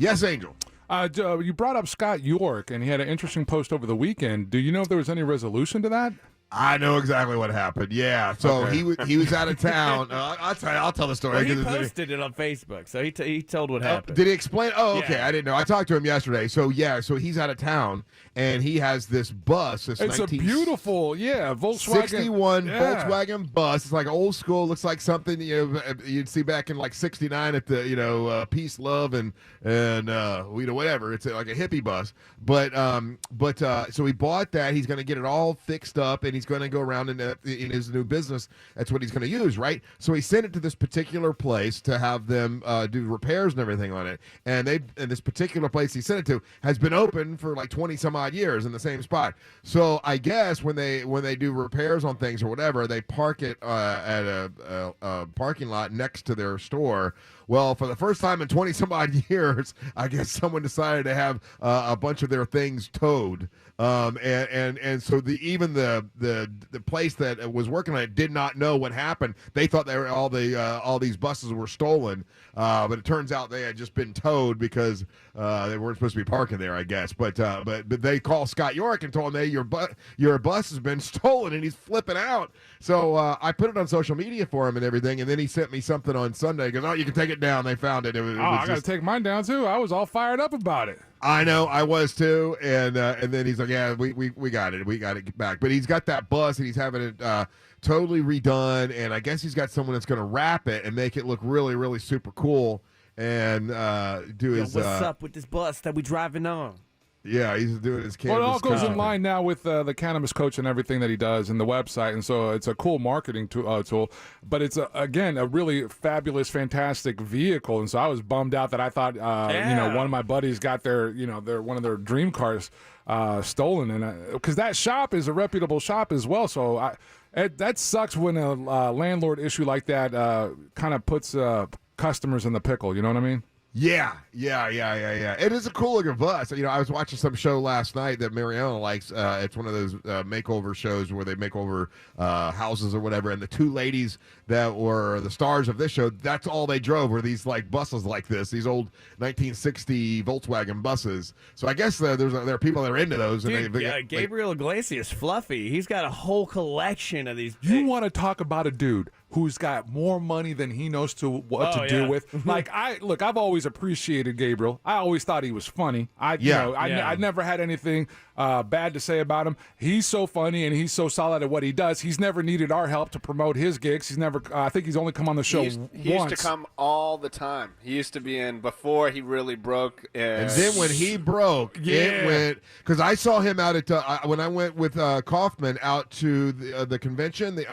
Yes, Angel. You brought up Scott York, and he had an interesting post over the weekend. Do you know if there was any resolution to that? I know exactly what happened. Yeah, so Okay. he was out of town. I'll tell the story. Well, he posted it on Facebook, so he told what happened. Did he explain? Oh, okay. Yeah. I didn't know. I talked to him yesterday. So he's out of town, and he has this bus. It's a beautiful, Volkswagen 61 Volkswagen bus. It's like old school. Looks like something you'd see back in like '69 at the Peace, Love, and whatever. It's like a hippie bus. But so he bought that. He's going to get it all fixed up, and he's going to go around in his new business. That's what he's going to use, right? So he sent it to this particular place to have them do repairs and everything on it. And this particular place he sent it to has been open for like 20 some odd years in the same spot. So I guess when they do repairs on things or whatever, they park it at a parking lot next to their store. Well, for the first time in 20 some odd years, I guess someone decided to have a bunch of their things towed. And so even the place that was working on it did not know what happened. They thought all these buses were stolen, but it turns out they had just been towed because they weren't supposed to be parking there, I guess. But they called Scott York and told him, hey, your bus has been stolen, and he's flipping out. So I put it on social media for him and everything, and then he sent me something on Sunday. He goes, oh, you can take it down. They found it. I got to take mine down too. I was all fired up about it. I know, I was too, and then he's like, yeah, we got it back. But he's got that bus, and he's having it totally redone, and I guess he's got someone that's going to wrap it and make it look really, really super cool, and do his. What's up with this bus that we driving on? Yeah, he's doing his cannabis. Well, it all goes in content. line now with the cannabis coach and everything that he does and the website, and so it's a cool marketing tool. But it's again a really fabulous, fantastic vehicle, and so I was bummed out that I thought one of my buddies got their one of their dream cars stolen, and because that shop is a reputable shop as well. So that sucks when a landlord issue like that kind of puts customers in the pickle. You know what I mean? Yeah. It is a cool looking bus. I was watching some show last night that Mariana likes. It's one of those makeover shows where they make over houses or whatever. And the two ladies that were the stars of this show, that's all they drove were these like buses like this, these old 1960 Volkswagen buses. So I guess there are people that are into those. Dude, and Gabriel Iglesias, Fluffy, he's got a whole collection of these. You want to talk about a dude who's got more money than he knows what to do with. Like I've always appreciated Gabriel. I always thought he was funny. I never had anything bad to say about him. He's so funny and he's so solid at what he does. He's never needed our help to promote his gigs. He's never. I think he's only come on the show once. He used to come all the time. He used to be in before he really broke. And then when he broke, it went, because I saw him out at when I went with Kaufman out to the convention,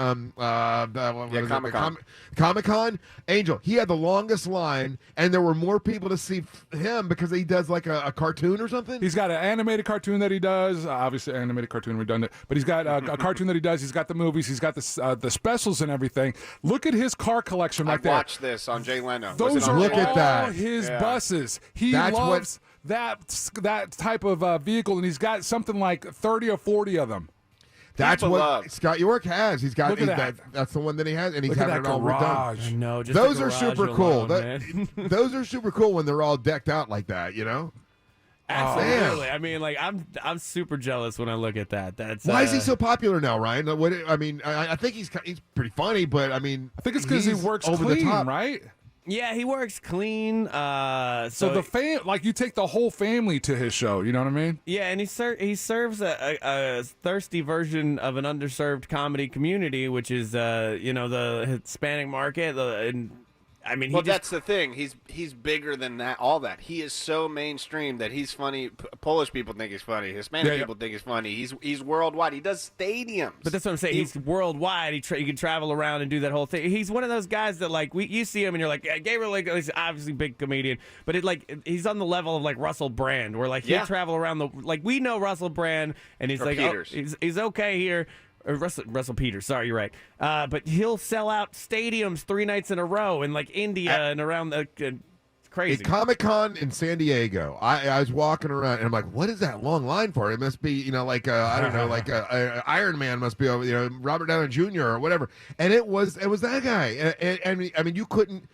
Comic-Con. Angel, he had the longest line, and there were more people to see him because he does like a cartoon or something. He's got an animated cartoon that he does. Obviously, animated cartoon redundant, but he's got a cartoon that he does. He's got the movies. He's got the specials and everything. Look at his car collection right there. I watched this on Jay Leno. Those are all his buses. He loves that type of vehicle, and he's got something like 30 or 40 of them. That's what Scott York has. He's got that's the one that he has, and he's having it all redone. I know, those are super cool. Those are super cool when they're all decked out like that. Absolutely. I mean, like I'm super jealous when I look at that. That's why is he so popular now, Ryan? I think he's pretty funny, but I think it's because he works over clean, the top, right? Yeah, he works clean. So the you take the whole family to his show. You know what I mean? Yeah, and he serves a thirsty version of an underserved comedy community, which is the Hispanic market. That's the thing. He's bigger than that. All that he is so mainstream that he's funny. Polish people think he's funny. Hispanic people think he's funny. He's worldwide. He does stadiums. But that's what I'm saying. He's worldwide. He can travel around and do that whole thing. He's one of those guys that you see him and you're like, Gabriel Iglesias, he's obviously a big comedian, but he's on the level of like Russell Brand, where he'll travel around we know Russell Brand, and he's he's okay here. Russell Peters, sorry, you're right. But he'll sell out stadiums 3 nights in a row in India and around the crazy. At Comic-Con in San Diego, I was walking around and I'm like, what is that long line for? It must be, I don't know, Iron Man must be over, Robert Downey Jr. or whatever. And it was that guy. And I mean, you couldn't.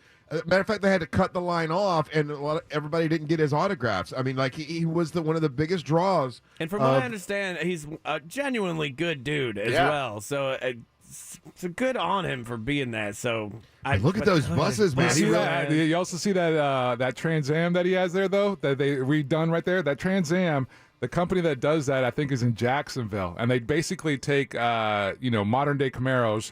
Matter of fact, they had to cut the line off, and everybody didn't get his autographs. I mean, like he was one of the biggest draws. And from what I understand, he's a genuinely good dude as well. So it's good on him for being that. So look at those buses, man. You also see that Trans Am that he has there, though, that they redone right there. That Trans Am, the company that does that, I think, is in Jacksonville, and they basically take modern day Camaros,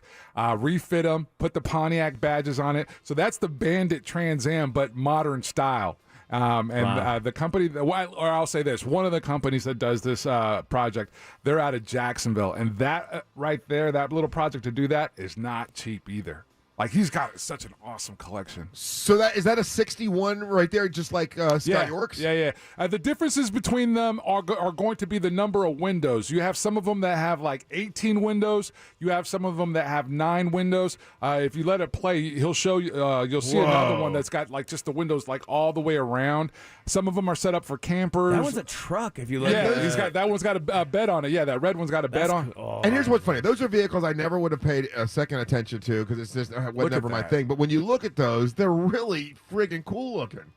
refit them, put the Pontiac badges on it. So that's the Bandit Trans Am, but modern style. The company, or I'll say this, one of the companies that does this project, they're out of Jacksonville, and that right there, that little project to do that is not cheap either. Like, he's got such an awesome collection. So is that a 61 right there, just like Scott York's? Yeah. The differences between them are going to be the number of windows. You have some of them that have like 18 windows. You have some of them that have 9 windows. If you let it play, he'll show you. You'll see another one that's got like just the windows like all the way around. Some of them are set up for campers. That one's a truck. If you look, that one's got a bed on it. Yeah, that red one's got a bed on. And here's what's funny: those are vehicles I never would have paid a second attention to because it's just was never my thing. But when you look at those, they're really friggin' cool looking.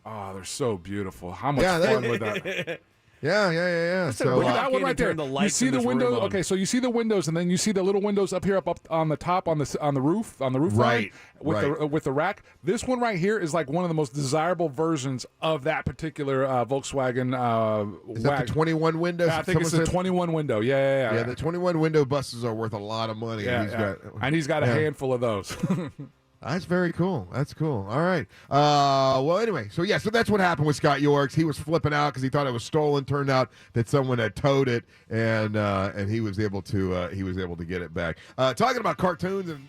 Oh, they're so beautiful. How much fun would that? Yeah. So look at that one right there. You see the window. Okay, so you see the windows, and then you see the little windows up here, up on the top, on the roof line, with the rack. This one right here is like one of the most desirable versions of that particular Volkswagen. Is that the 21 windows? Yeah, I think it's the 21 window. Yeah. The 21 window buses are worth a lot of money. And he's got a handful of those. That's very cool. That's cool. All right. Well, anyway, so that's what happened with Scott Yorks. He was flipping out because he thought it was stolen. Turned out that someone had towed it, and he was able to get it back. Talking about cartoons and